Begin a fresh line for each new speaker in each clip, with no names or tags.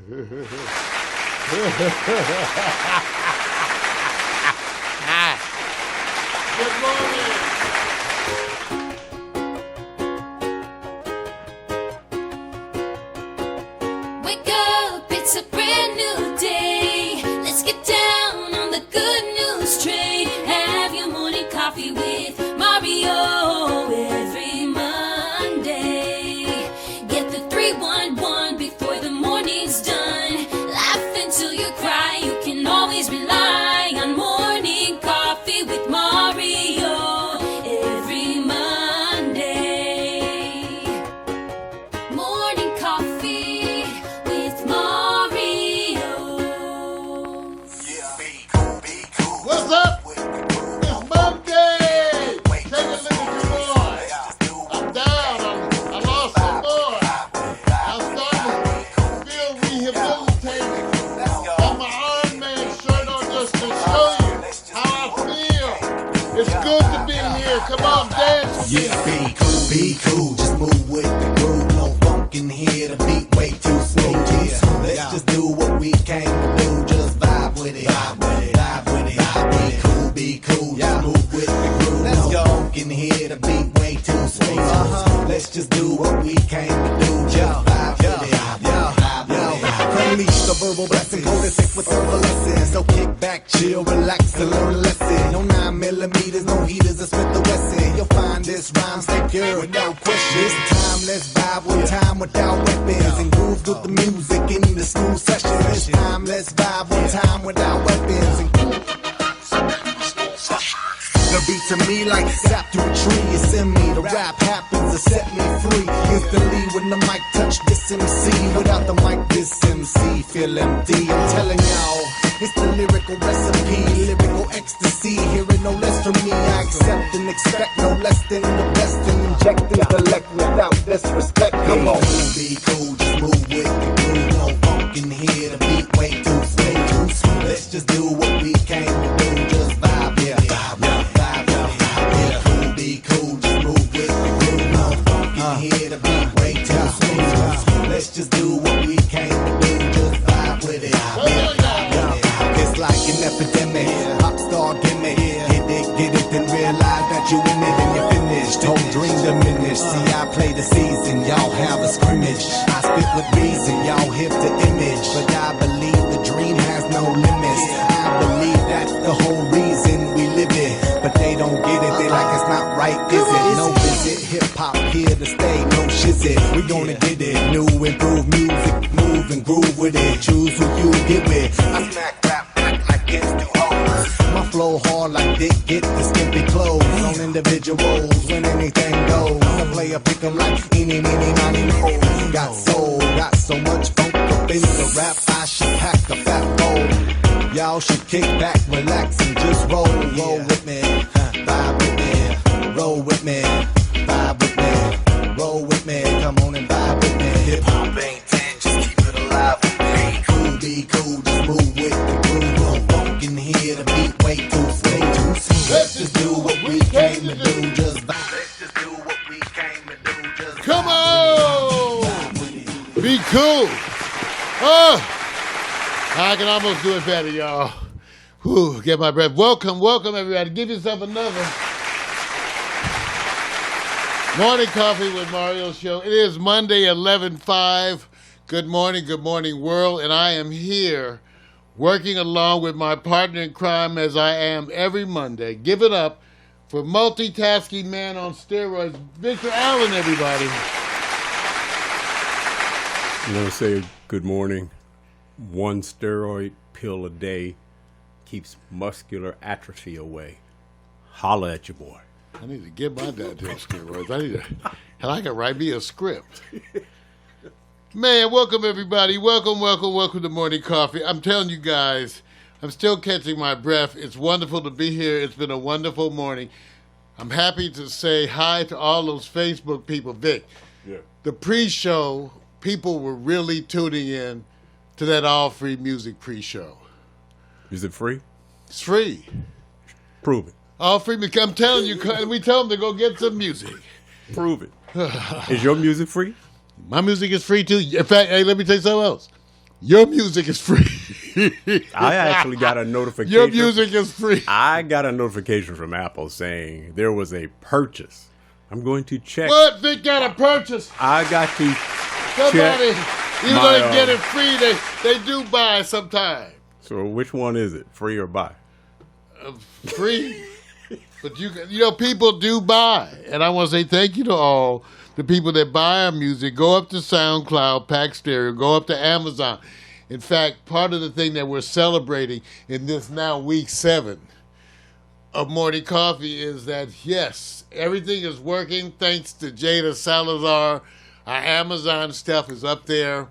Good morning.
Wake up, it's a brand new day. Let's get down on the good news train. Have your morning coffee with Mario every Monday. Get the 311 before the morning's done. Laugh until you cry. You can always rely on morning coffee with Mario every Monday. Morning coffee with Mario.
What's up? It's Monday. Take a look at your boy. I'm down. I lost some more. I'm starting to feel rehabilitated. Got my Iron Man shirt on just to show you how I feel. It's good to be here. Come on, dance with me.
Yeah, be cool, just move with the groove. No funk in here, the beat way too smooth. Yeah, let's just do what we came to do. Just vibe with it, vibe with it, vibe with it. Be cool, just move with the groove. No funk in here, the beat way too smooth. Let's just do what we came to do. Just vibe with it, vibe with it. Unleash the verbal blessing, go to sick with herbal lessons. So kick back, chill, relax, and learn a lesson. No 9mm, no heaters, or Smith the Wesson. You'll find this rhyme secure without question. This time, let's vibe with time without weapons. And groove with the music in the smooth session. This time, let's vibe with time without weapons. And the beat to me like sap to a tree, it's in me. The rap happens to set me free. Instantly when the mic touch this MC. Without the mic, this MC feel empty. I'm telling y'all, it's the lyrical recipe, lyrical ecstasy. Hearing no less from me, I accept and expect no less than the best. And inject intellect without disrespect. Come on, be cool, just move with the groove. No funk in here, the beat way too smooth. Let's just do what we came to do. Just vibe, yeah, vibe, yeah. Be cool, just move with the groove. No funk in here, the beat way too smooth. Let's just do what we came to do. Just vibe with it. It's like an epidemic, pop star gimmick. Hit it, get it, then realize that you in it and you're finished. Don't dream diminish. See, I play the season, y'all have a scrimmage. I spit with reason, y'all hit the image. But I believe the dream has no limits. I believe that's the whole reason we live it. But they don't get it, they like it's not right, is it? No visit, hip-hop here to stay, no shizit. We gonna get it, new improved music, move and groove with it. Choose who you get with. I smack rap back like it's too hard. My flow hard like Dick, get the skimpy clothes. On individuals, when anything goes. I play a pick 'em like eeny, meeny, miny, mo. Got soul, got so much funk up in the rap, I should pack a fat bowl. Y'all should kick back, relax, and just roll with me, vibe with me, roll with me, vibe with me, roll with me, come on and vibe with me. Hip hop ain't dead, just keep it alive with me. Be cool, just move with the groove. No funk in here, the beat way too smooth. Let's just do what we came to do, just vibe. Let's just do what we came to do, just vibe.
Come on. Be cool. Oh. I can almost do it better, y'all. Whew, get my breath. Welcome, everybody. Give yourself another Morning Coffee with Mario show. It is Monday, 11/5. Good morning, world. And I am here working along with my partner in crime as I am every Monday. Give it up for multitasking man on steroids, Victor Allen, everybody.
I'm going to say good morning. One steroid pill a day keeps muscular atrophy away. Holla at your boy.
I need to get my goddamn steroids. Hell, I can write me a script. Man, welcome everybody. Welcome to Morning Coffee. I'm telling you guys, I'm still catching my breath. It's wonderful to be here. It's been a wonderful morning. I'm happy to say hi to all those Facebook people. Vic, the pre-show, people were really tuning in to that all-free music pre-show.
Is it free?
It's free.
Prove it.
All free. I'm telling you, we tell them to go get some music.
Prove it. Is your music free?
My music is free too. In fact, hey, let me tell you something else. Your music is free.
I actually got a notification.
Your music is free.
I got a notification from Apple saying there was a purchase. I'm going to check.
What? Vic got a purchase.
I got to
Somebody,
check
even
my,
though they get it free, they do buy sometimes.
So which one is it? Free or buy?
Free. But people do buy. And I want to say thank you to all the people that buy our music. Go up to SoundCloud, Pack Stereo, go up to Amazon. In fact, part of the thing that we're celebrating in this now week 7 of Morning Coffee is that, yes, everything is working thanks to Jada Salazar. Our Amazon stuff is up there.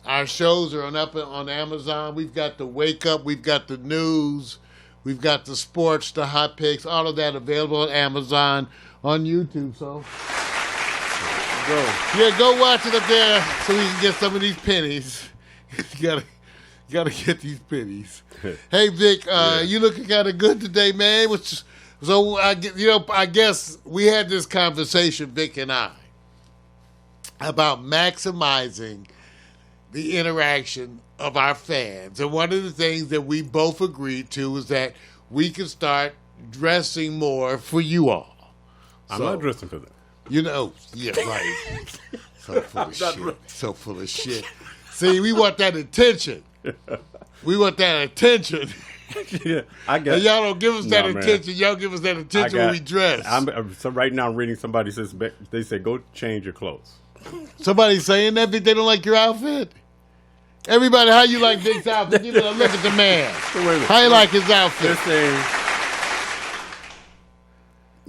Our shows are up on Amazon. We've got the Wake Up, we've got the news, we've got the sports, the hot picks, all of that available on Amazon, on YouTube. So go watch it up there so we can get some of these pennies. you gotta get these pennies. Hey Vic, you looking kind of good today, man. So I guess we had this conversation, Vic and I, about maximizing the interaction of our fans. And one of the things that we both agreed to is that we could start dressing more for you all.
I'm not dressing for that.
Yeah, right. So full of shit. So full of shit. See, we want that attention. We want that attention.
Yeah, I got.
And y'all don't give us that attention.
Man.
Y'all give us that attention when we dress.
So right now I'm reading somebody says they say go change your clothes.
Somebody saying that they don't like your outfit. Everybody, how you like Vic's outfit? Give it a look at the man. How you like his outfit?
They're saying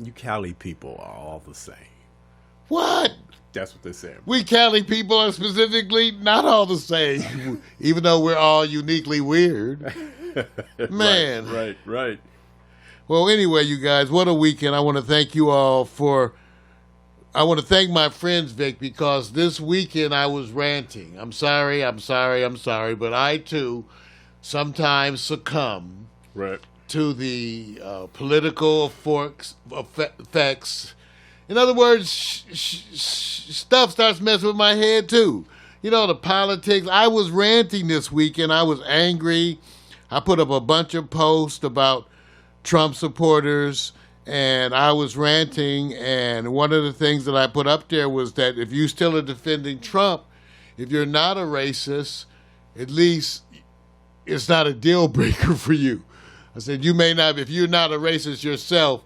you Cali people are all the same.
What?
That's what they're saying.
We Cali people are specifically not all the same, even though we're all uniquely weird. Man.
Right.
Well, anyway, you guys, what a weekend. I want to thank you all I want to thank my friends, Vic, because this weekend I was ranting. I'm sorry, but I, too, sometimes succumb to the political effects. In other words, stuff starts messing with my head, too. The politics. I was ranting this weekend. I was angry. I put up a bunch of posts about Trump supporters, and I was ranting, and one of the things that I put up there was that if you still are defending Trump, if you're not a racist, at least it's not a deal breaker for you. I said, you may not, if you're not a racist yourself,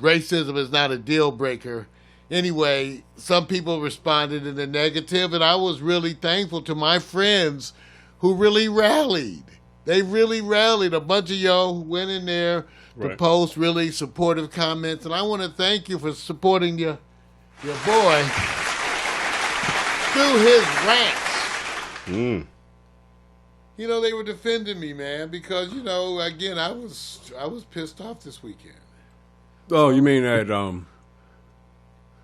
racism is not a deal breaker. Anyway, some people responded in the negative, and I was really thankful to my friends who really rallied. They really rallied. A bunch of y'all who went in there to post really supportive comments, and I want to thank you for supporting your boy through his rants. They were defending me, man, because again, I was pissed off this weekend.
Oh, you mean that? Are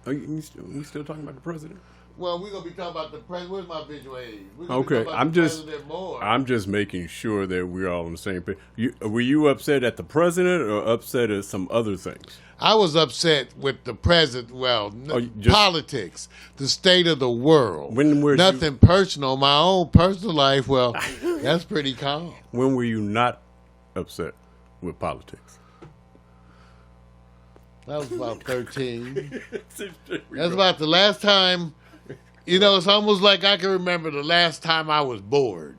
we still talking about the president?
Well, we're gonna be talking about the president. Where's my visual aid?
Okay, I'm just making sure that we're all on the same page. Were you upset at the president or upset at some other things?
I was upset with the president. Well, politics, the state of the world. Nothing personal. My own personal life. Well, that's pretty calm.
When were you not upset with politics?
That was about 13. That's about the last time. It's almost like I can remember the last time I was bored.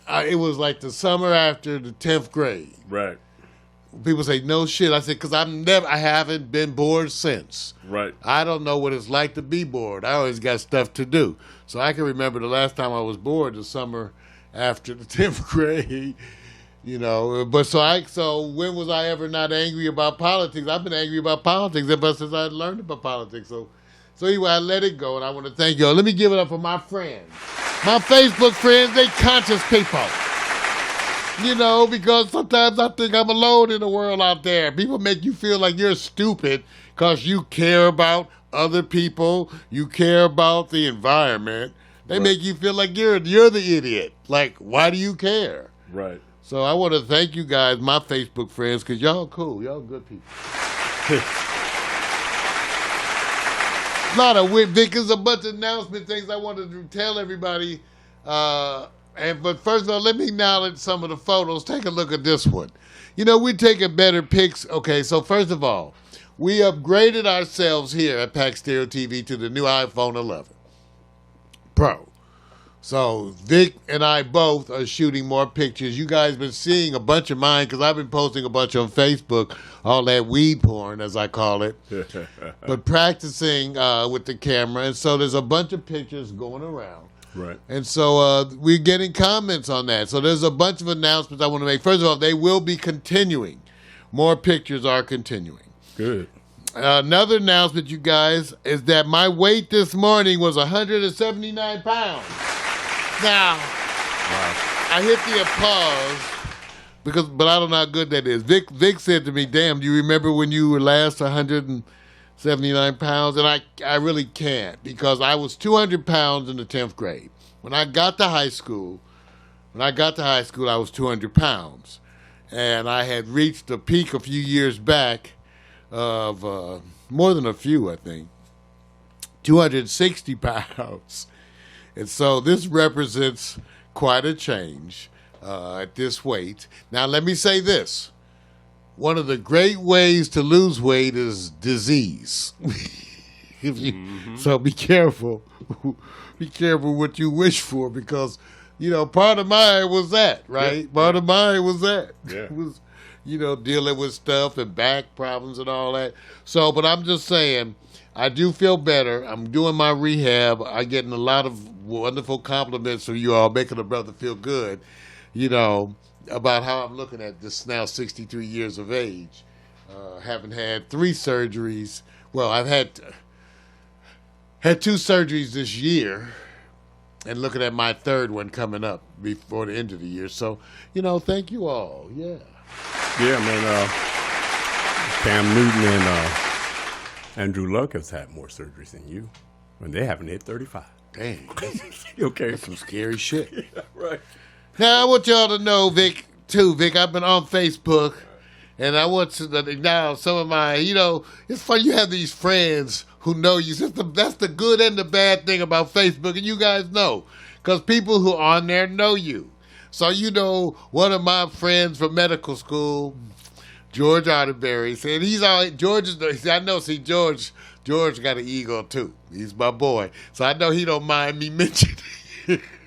It was like the summer after the 10th grade.
Right.
People say, no shit. I said, because I haven't been bored since.
Right.
I don't know what it's like to be bored. I always got stuff to do. So I can remember the last time I was bored, the summer after the 10th grade. But so when was I ever not angry about politics? I've been angry about politics ever since I learned about politics. So anyway, I let it go, and I want to thank y'all. Let me give it up for my friends. My Facebook friends, they conscious people. Because sometimes I think I'm alone in the world out there. People make you feel like you're stupid because you care about other people. You care about the environment. They make you feel like you're the idiot. Like, why do you care?
Right.
So I want to thank you guys, my Facebook friends, because y'all cool. Y'all good people. A lot of Vic, there's a bunch of announcement things I wanted to tell everybody. But first of all, let me acknowledge some of the photos. Take a look at this one. You know, we're taking better pics. Okay, so first of all, we upgraded ourselves here at Pack Stereo TV to the new iPhone 11 Pro. So Vic and I both are shooting more pictures. You guys been seeing a bunch of mine because I've been posting a bunch on Facebook, all that weed porn, as I call it. But practicing with the camera. And so there's a bunch of pictures going around.
Right.
And so we're getting comments on that. So there's a bunch of announcements I want to make. First of all, they will be continuing. More pictures are continuing.
Good.
Another announcement, you guys, is that my weight this morning was 179 pounds. Now, I hit the applause but I don't know how good that is. Vic said to me, "Damn, do you remember when you were last 179 pounds?" And I really can't, because I was 200 pounds in the 10th grade. When I got to high school, I was 200 pounds, and I had reached the peak a few years back of more than a few, I think, 260 pounds. And so this represents quite a change at this weight. Now, let me say this. One of the great ways to lose weight is disease. So be careful. Be careful what you wish for, because, you know, part of mine was that, right? Part of mine was that.
Yeah.
It was, you know, dealing with stuff and back problems and all that. So, but I'm just saying, I do feel better. I'm doing my rehab. I'm getting a lot of wonderful compliments from you all, making a brother feel good, you know, about how I'm looking at this now, 63 years of age. Having had 3 surgeries. Well, I've had 2 surgeries this year, and looking at my 3rd one coming up before the end of the year. So, you know, thank you all. Yeah.
Yeah, man. Cam Newton and Andrew Luck has had more surgeries than you, and they haven't hit 35.
Dang.
Okay.
That's some scary shit.
Yeah, right.
Now, I want y'all to know, Vic, I've been on Facebook, and I want to now some of my, you know, it's funny, you have these friends who know you. That's the good and the bad thing about Facebook, and you guys know, because people who are on there know you. So, you know, one of my friends from medical school, George Otterberry, said George got an ego too. He's my boy. So I know he don't mind me mentioning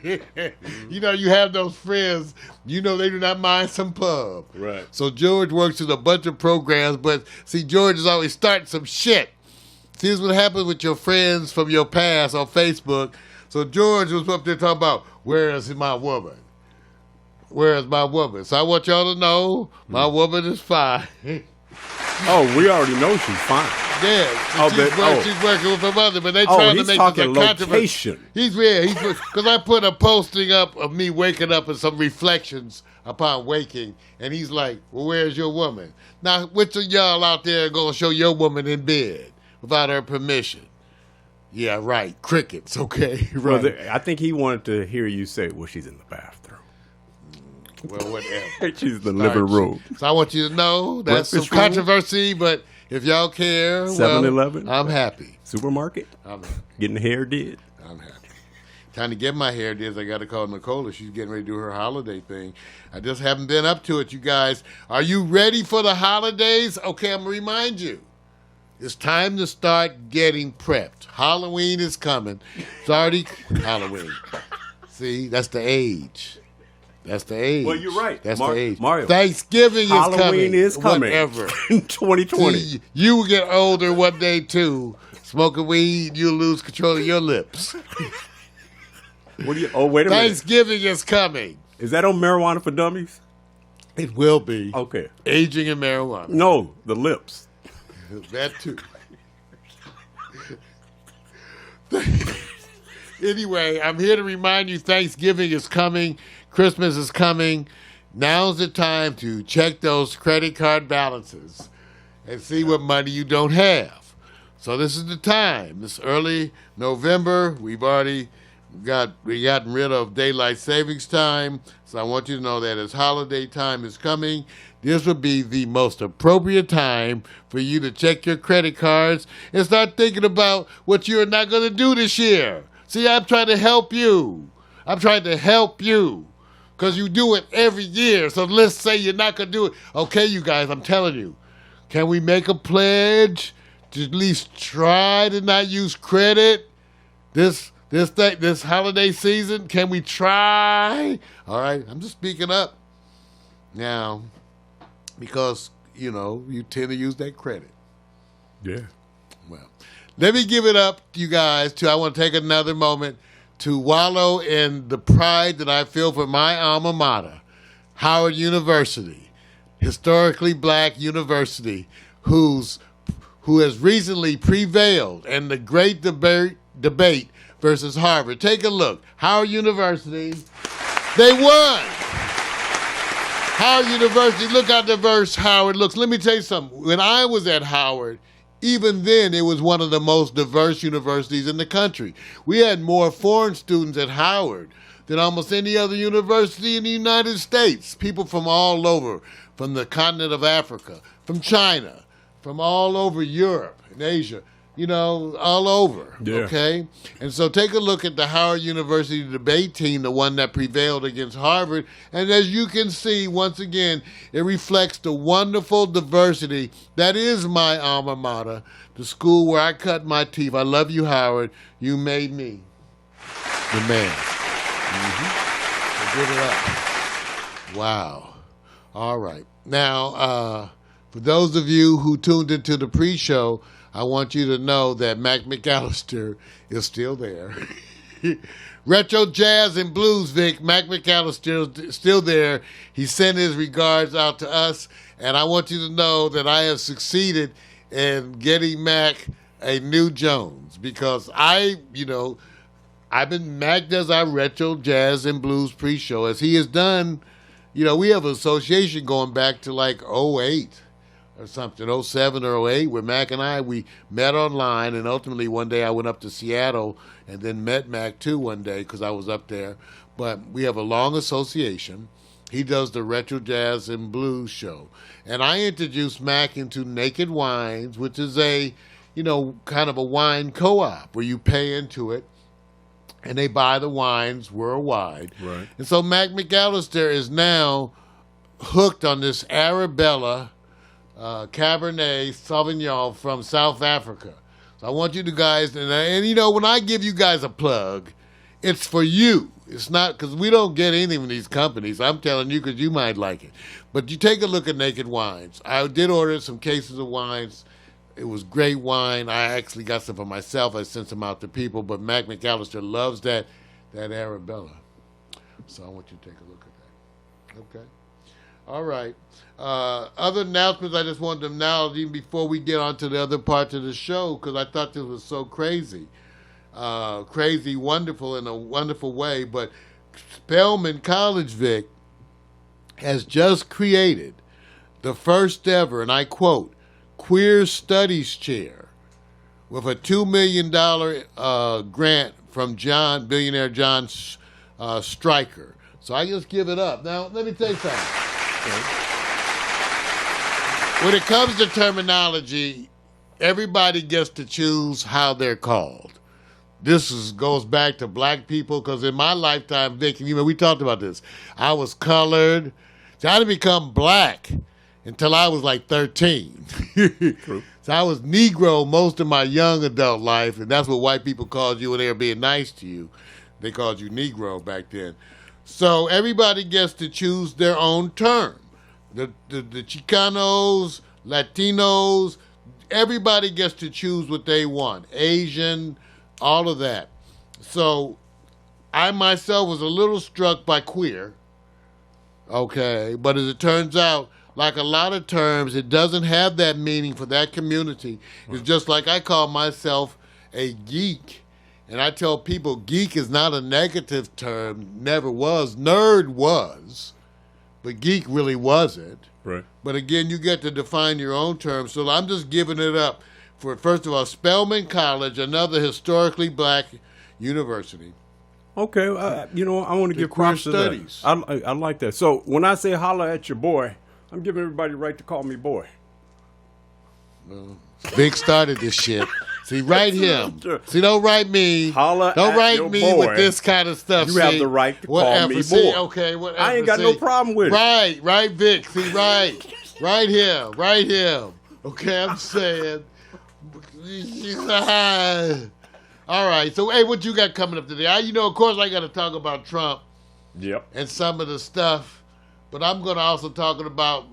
You know, you have those friends, you know they do not mind some pub.
Right.
So George works with a bunch of programs, but see, George is always starting some shit. See, this is what happens with your friends from your past on Facebook. So George was up there talking about, where is my woman? Where is my woman? So I want y'all to know, my woman is fine.
Oh, we already know she's fine.
Yeah, she's working with her mother, but they trying to make this a
location.
Because I put a posting up of me waking up and some reflections upon waking, and he's like, well, where's your woman? Now, which of y'all out there going to show your woman in bed without her permission? Yeah, right, crickets, okay, right.
Well, I think he wanted to hear you say, well, she's in the bathroom.
Well, whatever.
She's in the living room.
So I want you to know that's some
Breakfast room?
controversy, but if y'all care,
7-Eleven?
well, I'm happy.
Supermarket?
I'm happy.
Getting the hair did?
I'm happy. Time to get my hair did. I got to call Nicola. She's getting ready to do her holiday thing. I just haven't been up to it, you guys. Are you ready for the holidays? Okay, I'm going to remind you. It's time to start getting prepped. Halloween is coming. It's already Halloween. See, that's the age. That's the age.
Well, you're right.
That's the age.
Mario.
Thanksgiving
Halloween
is coming.
Whatever.
In
2020.
See, you will get older one day, too. Smoking weed, you'll lose control of your lips.
What do you? Oh, wait a minute.
Thanksgiving is coming.
Is that on Marijuana for Dummies?
It will be.
Okay.
Aging in marijuana.
No, the lips.
That, too. Anyway, I'm here to remind you Thanksgiving is coming. Christmas is coming. Now's the time to check those credit card balances and see what money you don't have. So this is the time. This early November, we've already gotten rid of daylight savings time. So I want you to know that as holiday time is coming, this would be the most appropriate time for you to check your credit cards and start thinking about what you're not going to do this year. See, I'm trying to help you. I'm trying to help you because you do it every year. So let's say you're not going to do it. Okay, you guys, I'm telling you. Can we make a pledge to at least try to not use credit this holiday season? Can we try? All right, I'm just speaking up now because, you tend to use that credit.
Yeah.
Well, let me give it up, you guys, I want to take another moment to wallow in the pride that I feel for my alma mater, Howard University, historically black university, who has recently prevailed in the great debate versus Harvard. Take a look. Howard University, they won. Howard University, look how diverse Howard looks. Let me tell you something. When I was at Howard, even then, it was one of the most diverse universities in the country. We had more foreign students at Howard than almost any other university in the United States. People from all over, from the continent of Africa, from China, from all over Europe and Asia, all over, okay? And so take a look at the Howard University debate team, the one that prevailed against Harvard. And as you can see, once again, it reflects the wonderful diversity that is my alma mater, the school where I cut my teeth. I love you, Howard. You made me the man. So give it up. Wow. All right. Now, for those of you who tuned into the pre-show, I want you to know that Mac McAllister is still there. Retro Jazz and Blues, Vic. Mac McAllister is still there. He sent his regards out to us, and I want you to know that I have succeeded in getting Mac a new Jones because Mac does our Retro Jazz and Blues pre-show as he has done. We have an association going back to like 08. Or something, 07 or 08, where Mac and I, we met online, and ultimately one day I went up to Seattle and then met Mac too one day because I was up there. But we have a long association. He does the Retro Jazz and Blues show. And I introduced Mac into Naked Wines, which is a, kind of a wine co-op where you pay into it and they buy the wines worldwide.
Right.
And so Mac McAllister is now hooked on this Arabella Cabernet Sauvignon from South Africa. So I want you to guys, and when I give you guys a plug, it's for you. It's not because we don't get anything from these companies. I'm telling you because you might like it. But you take a look at Naked Wines. I did order some cases of wines. It was great wine. I actually got some for myself. I sent some out to people. But Mac McAllister loves that Arabella. So I want you to take a look at that. Okay. All right. Other announcements I just wanted to now, even before we get on to the other parts of the show, because I thought this was so crazy. Crazy, wonderful in a wonderful way. But Spelman College, Vic, has just created the first ever, and I quote, Queer Studies Chair with a $2 million grant from billionaire John Stryker. So I just give it up. Now, let me tell you something. When it comes to terminology, everybody gets to choose how they're called. This goes back to black people because in my lifetime, Vic, we talked about this. I was colored. So I didn't become black until I was like 13.
True.
So I was Negro most of my young adult life, and that's what white people called you when they were being nice to you. They called you Negro back then. So everybody gets to choose their own term. The Chicanos, Latinos, everybody gets to choose what they want. Asian, all of that. So I myself was a little struck by queer, okay? But as it turns out, like a lot of terms, it doesn't have that meaning for that community. It's just like I call myself a geek. And I tell people geek is not a negative term, never was. Nerd was, but geek really wasn't.
Right.
But again, you get to define your own term. So I'm just giving it up for, first of all, Spelman College, another historically black university.
Okay, I want to give
queer
props to
studies.
that. I like that. So when I say holla at your boy, I'm giving everybody the right to call me boy.
Big started this shit. See, write him.
Sure.
See, don't write me.
Holla
don't
at
write
your
me
boy.
with this kind of stuff.
You
see?
have the right to call me
See,
boy.
okay, whatever.
I ain't got no problem with it.
Right, Vic. See, right him. Okay, I'm saying. All right, so hey, what you got coming up today? Of course, I got to talk about Trump
Yep.
and some of the stuff, but I'm going to also talk about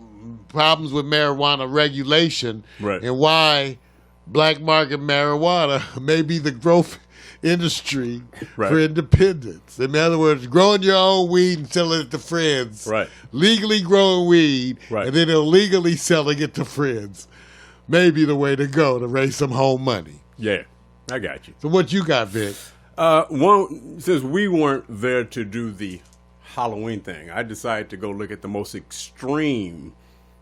problems with marijuana regulation
Right.
and why black market marijuana may be the growth industry
Right.
for independence. In other words, growing your own weed and selling it to friends.
Right.
Legally growing weed
Right.
and then illegally selling it to friends may be the way to go to raise some home money.
Yeah, I got you.
So what you got, Vic?
Since we weren't there to do the Halloween thing, I decided to go look at the most extreme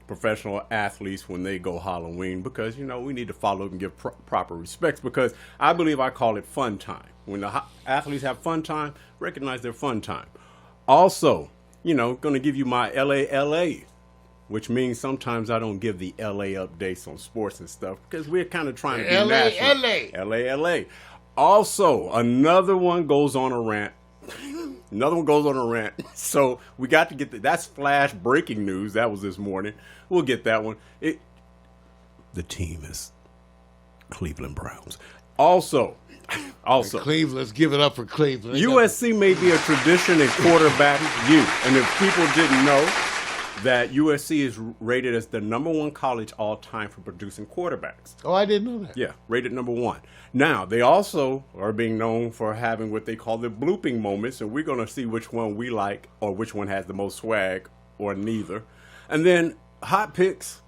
professional athletes when they go Halloween because, we need to follow and give proper respects because I believe I call it fun time. When the athletes have fun time, recognize their fun time. Also, going to give you my LA, which means sometimes I don't give the LA updates on sports and stuff because we're kind of trying to be national. LA. Also, another one goes on a rant. So we got to get that's flash breaking news. That was this morning. We'll get that one. The team is Cleveland Browns. Also,
Cleveland, let's give it up for Cleveland.
USC may be a tradition in quarterback youth. And if people didn't know that USC is rated as the #1 college all time for producing quarterbacks.
Oh, I didn't know that.
Yeah, rated #1. Now, they also are being known for having what they call the blooping moments, and we're going to see which one we like or which one has the most swag or neither. And then hot picks,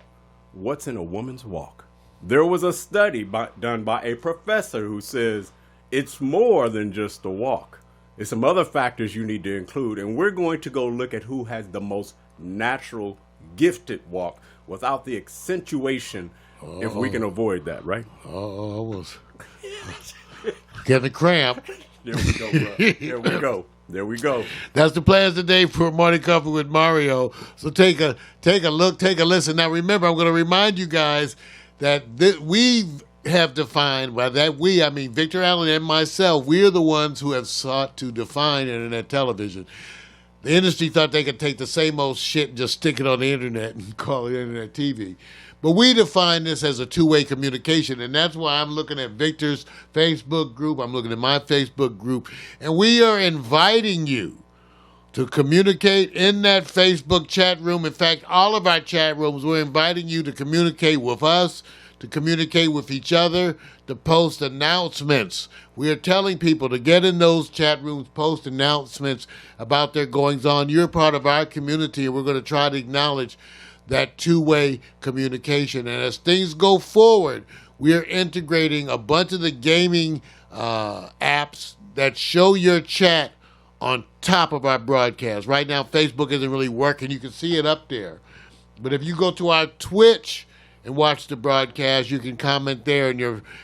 what's in a woman's walk? There was a study done by a professor who says it's more than just the walk. There's some other factors you need to include, and we're going to go look at who has the most natural, gifted walk without the accentuation if we can avoid that, right?
Oh, almost. Getting a cramp.
There we go, bro. There we go.
That's the plans today for Morning Coffee with Mario. So take a look, take a listen. Now remember, I'm going to remind you guys that we have defined, by that we, I mean Victor Allen and myself, we are the ones who have sought to define internet television. The industry thought they could take the same old shit and just stick it on the internet and call it internet TV. But we define this as a two-way communication, and that's why I'm looking at Victor's Facebook group, I'm looking at my Facebook group, and we are inviting you to communicate in that Facebook chat room. In fact, all of our chat rooms, we're inviting you to communicate with us, to communicate with each other, to post announcements. We are telling people to get in those chat rooms, post announcements about their goings-on. You're part of our community, and we're going to try to acknowledge that two-way communication. And as things go forward, we are integrating a bunch of the gaming apps that show your chat on top of our broadcast. Right now, Facebook isn't really working. You can see it up there. But if you go to our Twitch and watch the broadcast, you can comment there,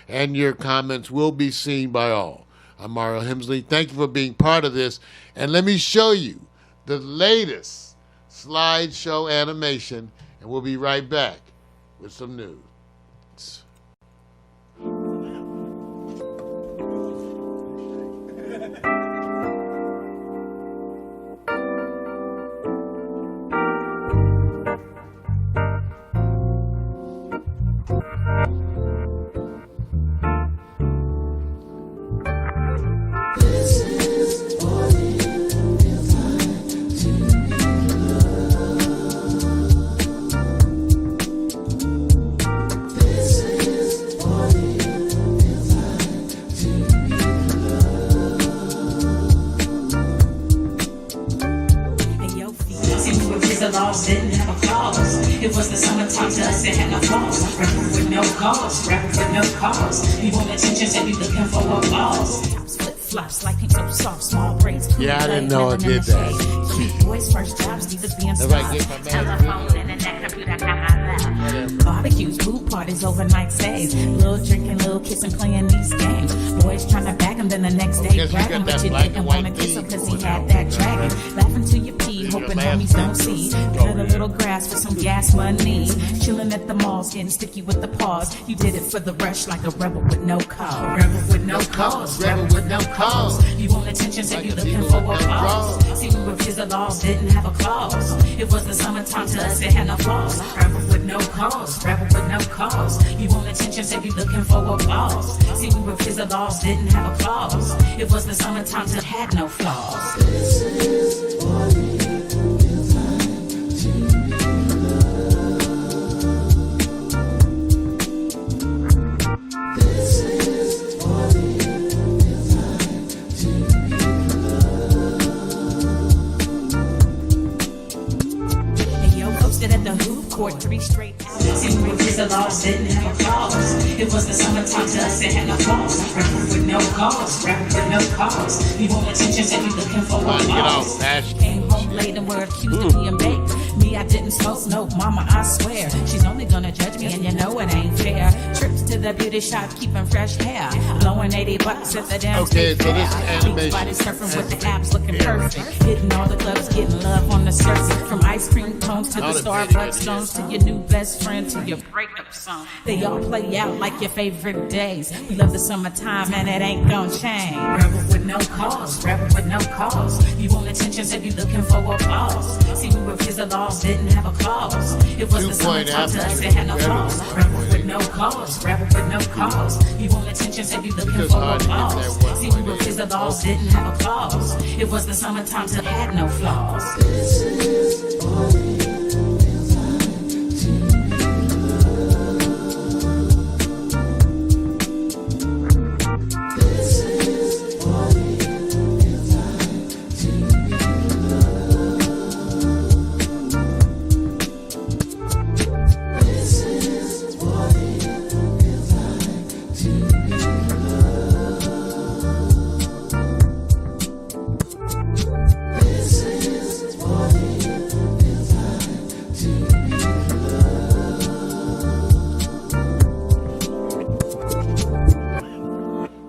and your comments will be seen by all. I'm Mario Hemsley. Thank you for being part of this. And let me show you the latest slideshow animation, and we'll be right back with some news.
Didn't have a cause. It was the summertime to us, it had no flaws. Rapping with no cause, rapping with no cause. You want attention, so you looking for applause. Flip flops like pink so soft, small braids.
Yeah, I didn't know I did that.
Sweet boys, first jobs, need to be in
If I get my
telephone, internet, computer, barbecues, pool parties, overnight stays. Little drinking, little kissing, playing these games. Boys trying to bag him, then the next day
Guess we
grab
got
him,
that
but you
black
didn't
and
want to
white
kiss him
thing
because he
going
had
on.
that dragon. Laughing to your pee, hoping homies don't see. Cut a little grass for some gas money. Chilling at the malls, getting sticky with the paws. You did it for the rush like a rebel with no cause. A rebel with no cause, rebel with no cause. You want attention, so you looking for applause. See, we refused the laws, didn't have a clause. It was the summertime to us, it had no flaws. Rebel with no cause, rebel with no cause. You want attention, so you looking for applause. See, we refused the laws, didn't have a clause. It was the summertime to had no flaws.
This is what it
at the hoop court 3 straight hours. See, we refused the laws, didn't have a clause. It was the summertime to us, it had no flaws. Rebel with no cause, rebel with no cause. You want attention, said you looking for applause. Came home late and were accused of being baked. Me, I didn't smoke, no, mama, I swear. She's only gonna judge me, and you know it ain't fair. Trips to the beauty shop, keeping fresh hair. Blowing $80 at the damn
Okay,
state
so this is
fair.
animation.
Body surfing with the abs looking perfect. Hitting all the clubs, getting love on the surface. From ice cream cones to the
Not a
Starbucks
video.
stones to your new best friend to your breakup song. They all play out like your favorite days. We love the summertime and it ain't gonna change. Rebel with no cause, rebel with no cause. You want attention, so you looking for applause. See, we refused the laws, didn't have a clause. It was the
2-point
summertime to us,
average.
it had no flaws. Rebel with no cause, rebel with no cause. You want attention, so you looking
It's
for
hard to get that
applause.
1.8.
See, we refused the laws, didn't have a clause. It was the summertime to had no flaws.
This is what it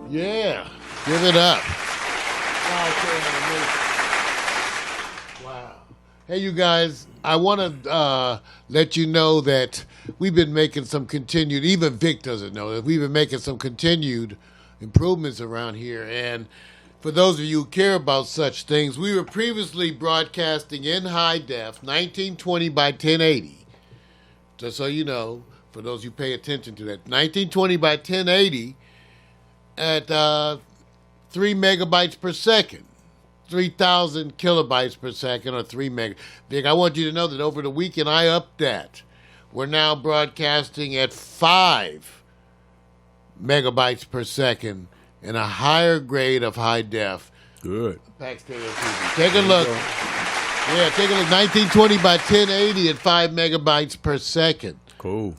Yeah, give it up. Wow. Hey, you guys, I want to let you know that we've been making some continued, even Vic doesn't know that, we've been making some continued improvements around here. And for those of you who care about such things, we were previously broadcasting in high def, 1920 by 1080. Just so you know, for those who pay attention to that, 1920 by 1080 at 3 megabytes per second, 3,000 kilobytes per second, or 3 meg. Vic, I want you to know that over the weekend I upped that. We're now broadcasting at 5 megabytes per second in a higher grade of high def.
Good.
Pax Stereo TV. Take a look. Yeah, take a look. 1920 by 1080 at 5 megabytes per second.
Cool.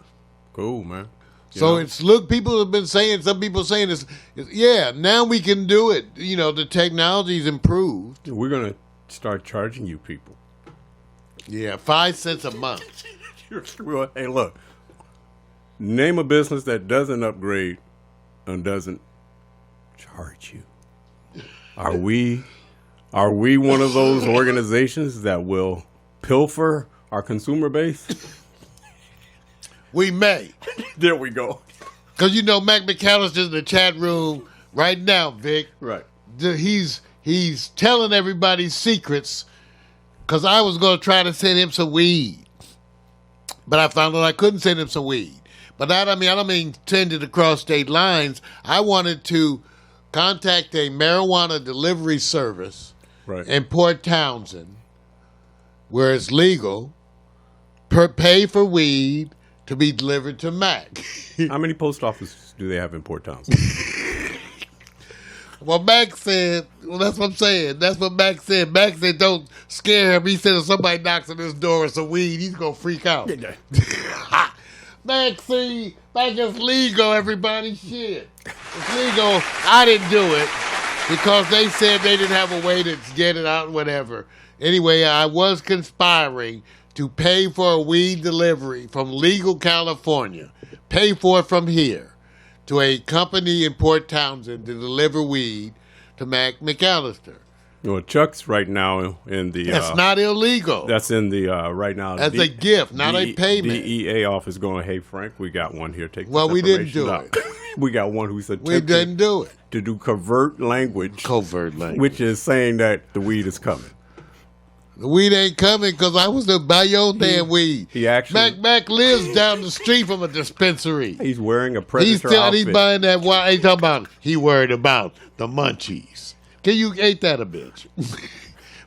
Cool, man. You
So
know,
it's, look, people have been saying, some people saying this, yeah, now we can do it. You know, the technology's improved.
we're going to start charging you people.
Yeah, 5 cents a month.
Well, hey, look. Name a business that doesn't upgrade and doesn't charge you. Are we one of those organizations that will pilfer our consumer base?
We may.
There we go.
Because, you know, Mac McAllister's in the chat room right now, Vic.
Right.
He's telling everybody secrets because I was going to try to send him some weed. But I found out I couldn't send him some weed. But that, I don't mean send it across state lines. I wanted to contact a marijuana delivery service
Right.
in Port Townsend where it's legal, pay for weed to be delivered to Mac.
How many post offices do they have in Port Townsend?
Well, Mac said, well, that's what I'm saying. That's what Mac said. Mac said, don't scare him. He said if somebody knocks on his door with some weed, he's going to freak out. Mac, see, Mac is legal, everybody. Shit. It's legal. I didn't do it because they said they didn't have a way to get it out, whatever. Anyway, I was conspiring to pay for a weed delivery from legal California. Pay for it from here to a company in Port Townsend to deliver weed to Mac McAllister.
Well, Chuck's right now in the.
That's not illegal.
That's in the right now.
That's a gift, not a payment.
DEA office going, hey, Frank, we got one here. Take
Well,
this
we didn't
information
do
out."
it.
We got one who's
We
attempting
didn't do it.
to do covert language,
Covert language.
which is saying that the weed is coming.
The weed ain't coming because I was to buy your damn weed.
He actually-
Mac lives down the street from a dispensary.
He's wearing a predator
He's still
outfit.
he's buying that. Why he talking about? He worried about the munchies. Can you ain't that a bitch?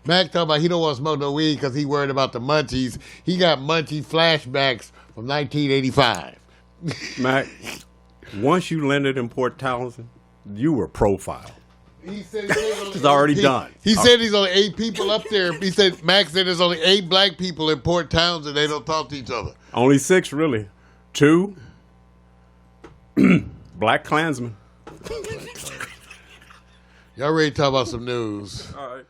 Mac talking about he don't want to smoke no weed because he worried about the munchies. He got munchie flashbacks from 1985.
Mac, once you landed in Port Townsend, you were profiled.
He said
It's already done.
He said he's only 8 people up there. He said Mac said there's only 8 black people in Port Townsend. They don't talk to each other.
Only 6, really. 2 Black Klansmen.
Y'all ready to talk about some news?
All right.